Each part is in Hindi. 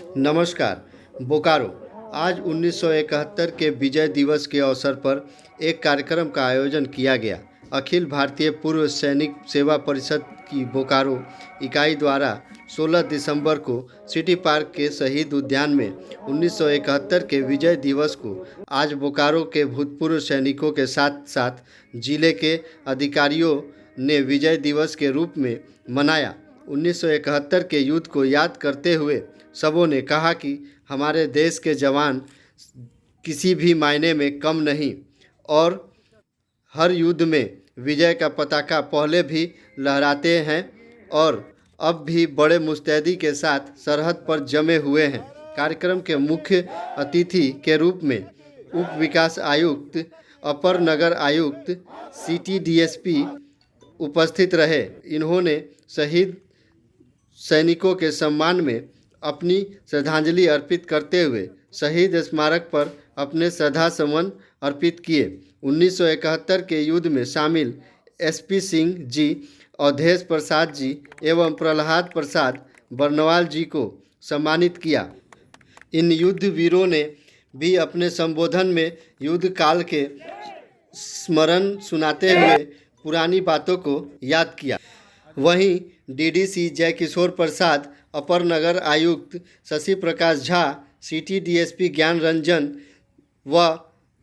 नमस्कार। बोकारो आज 1971 के विजय दिवस के अवसर पर एक कार्यक्रम का आयोजन किया गया। अखिल भारतीय पूर्व सैनिक सेवा परिषद की बोकारो इकाई द्वारा 16 दिसंबर को सिटी पार्क के शहीद उद्यान में 1971 के विजय दिवस को आज बोकारो के भूतपूर्व सैनिकों के साथ साथ जिले के अधिकारियों ने विजय दिवस के रूप में मनाया। 1971 के युद्ध को याद करते हुए सबों ने कहा कि हमारे देश के जवान किसी भी मायने में कम नहीं और हर युद्ध में विजय का पताका पहले भी लहराते हैं और अब भी बड़े मुस्तैदी के साथ सरहद पर जमे हुए हैं। कार्यक्रम के मुख्य अतिथि के रूप में उप विकास आयुक्त, अपर नगर आयुक्त, सिटी डीएसपी उपस्थित रहे। इन्होंने शहीद सैनिकों के सम्मान में अपनी श्रद्धांजलि अर्पित करते हुए शहीद स्मारक पर अपने श्रद्धा सुमन अर्पित किए। 1971 के युद्ध में शामिल एसपी सिंह जी, अवधेश प्रसाद जी एवं प्रहलाद प्रसाद बर्नवाल जी को सम्मानित किया। इन युद्ध वीरों ने भी अपने संबोधन में युद्ध काल के स्मरण सुनाते हुए पुरानी बातों को याद किया। वहीं डीडीसी जय किशोर प्रसाद, अपर नगर आयुक्त शशि प्रकाश झा, सिटी डीएसपी ज्ञान रंजन व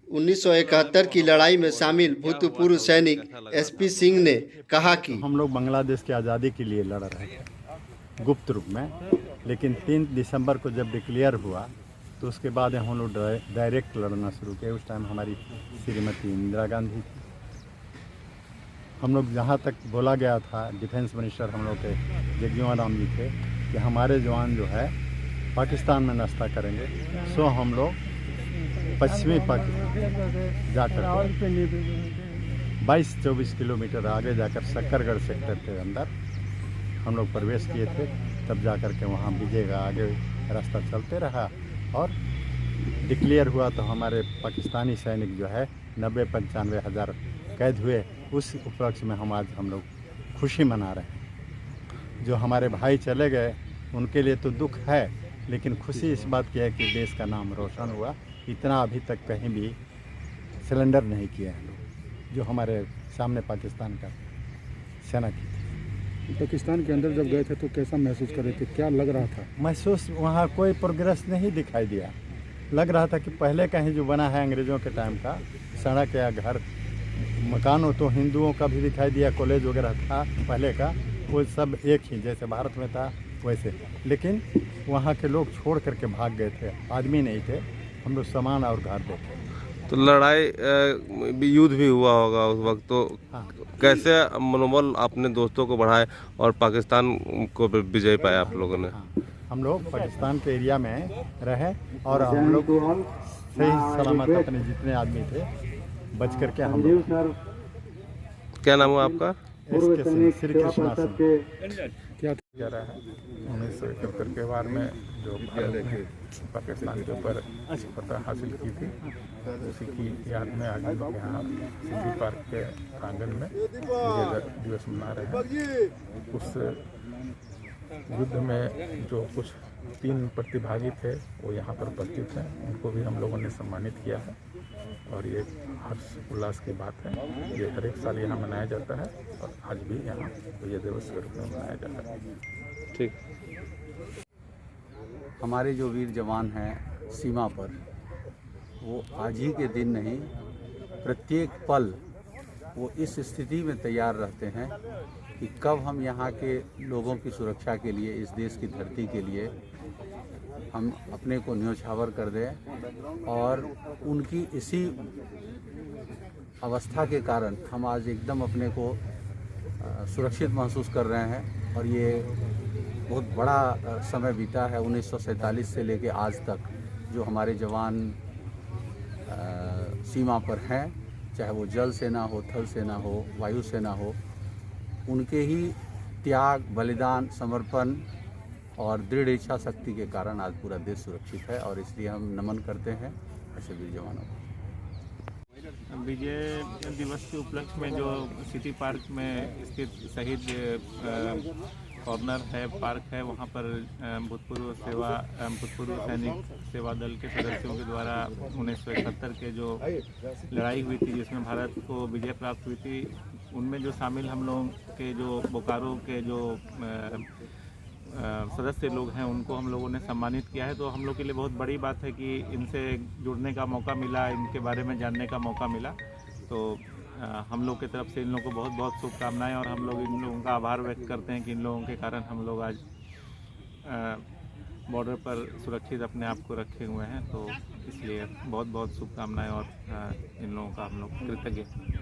1971 की लड़ाई में शामिल भूतपूर्व सैनिक एसपी सिंह ने कहा कि हम लोग बांग्लादेश की आज़ादी के लिए लड़ रहे थे गुप्त रूप में, लेकिन 3 दिसंबर को जब डिक्लेयर हुआ तो उसके बाद हम लोग डायरेक्ट लड़ना शुरू किए। उस टाइम हमारी श्रीमती इंदिरा गांधी थी। हम लोग जहाँ तक बोला गया था, डिफेंस मिनिस्टर हम लोग के जगजीवन राम जी थे कि हमारे जवान जो है पाकिस्तान में नाश्ता करेंगे। सो हम लोग पश्चिमी पाकिस्तान जाकर 22-24 किलोमीटर आगे जाकर सक्करगढ़ सेक्टर के अंदर हम लोग प्रवेश किए थे। तब जाकर के वहाँ विजय का आगे रास्ता चलते रहा और डिक्लेयर हुआ तो हमारे पाकिस्तानी सैनिक जो है 90-95 हज़ार कैद हुए। उस उपलक्ष्य में हम लोग खुशी मना रहे हैं। जो हमारे भाई चले गए उनके लिए तो दुख है, लेकिन खुशी इस बात की है कि देश का नाम रोशन हुआ। इतना अभी तक कहीं भी सिलेंडर नहीं किए हैं लोग, जो हमारे सामने पाकिस्तान का सेना की थी। पाकिस्तान के अंदर जब गए थे तो कैसा महसूस कर रहे थे, क्या लग रहा था? महसूस वहाँ कोई प्रोग्रेस नहीं दिखाई दिया। लग रहा था कि पहले कहीं जो बना है अंग्रेज़ों के टाइम का सड़क या घर मकान हो तो हिंदुओं का भी दिखाई दिया, कॉलेज वगैरह था पहले का, वो सब एक ही जैसे भारत में था वैसे। लेकिन वहाँ के लोग छोड़ करके भाग गए थे, आदमी नहीं थे। हम लोग सामान और घर देखे। तो लड़ाई युद्ध भी हुआ होगा उस वक्त, तो हाँ। कैसे मनोबल अपने दोस्तों को बढ़ाए और पाकिस्तान को विजय पाया आप लोगों ने? हाँ, हम लोग पाकिस्तान के एरिया में रहे और हम लोग सही सलामत अपने जितने आदमी थे बच करके हम लोग। क्या नाम हुआ आपका? श्री कृष्णा सिंह। क्या जा रहा है 1971 के बार में जो भारत ने पाकिस्तान के ऊपर फतह हासिल की थी, उसी की याद में आज हम लोग यहाँ सिटी पार्क के प्रांगण में विजय दिवस मना रहे हैं। उस युद्ध में जो कुछ 3 प्रतिभागी थे वो यहाँ पर उपस्थित हैं, उनको भी हम लोगों ने सम्मानित किया है और ये हर्ष उल्लास की बात है। ये हर एक साल यहाँ मनाया जाता है और आज भी यहाँ विजय दिवस के रूप में मनाया जाता है। ठीक। हमारे जो वीर जवान हैं सीमा पर, वो आज ही के दिन नहीं, प्रत्येक पल वो इस स्थिति में तैयार रहते हैं कि कब हम यहाँ के लोगों की सुरक्षा के लिए, इस देश की धरती के लिए हम अपने को न्योछावर कर दें। और उनकी इसी अवस्था के कारण हम आज एकदम अपने को सुरक्षित महसूस कर रहे हैं। और ये बहुत बड़ा समय बीता है 1947 से लेके आज तक, जो हमारे जवान सीमा पर हैं, चाहे वो जल सेना हो, थल सेना हो, वायु सेना हो, उनके ही त्याग, बलिदान, समर्पण और दृढ़ इच्छा शक्ति के कारण आज पूरा देश सुरक्षित है और इसलिए हम नमन करते हैं ऐसे वीर जवानों को। विजय दिवस के उपलक्ष्य में जो सिटी पार्क में स्थित शहीद कॉर्नर है, पार्क है, वहाँ पर भूतपूर्व सैनिक सेवा दल के सदस्यों के द्वारा 1971 के जो लड़ाई हुई थी जिसमें भारत को विजय प्राप्त हुई थी, उनमें जो शामिल हम लोगों के जो बोकारो के जो सदस्य लोग हैं उनको हम लोगों ने सम्मानित किया है। तो हम लोग के लिए बहुत बड़ी बात है कि इनसे जुड़ने का मौका मिला, इनके बारे में जानने का मौका मिला। तो हम लोग की तरफ से इन लोगों को बहुत बहुत शुभकामनाएं और हम लोग इन लोगों का आभार व्यक्त करते हैं कि इन लोगों के कारण हम लोग आज बॉर्डर पर सुरक्षित अपने आप को रखे हुए हैं। तो इसलिए बहुत बहुत शुभकामनाएं और इन लोगों का हम लोग कृतज्ञ हैं।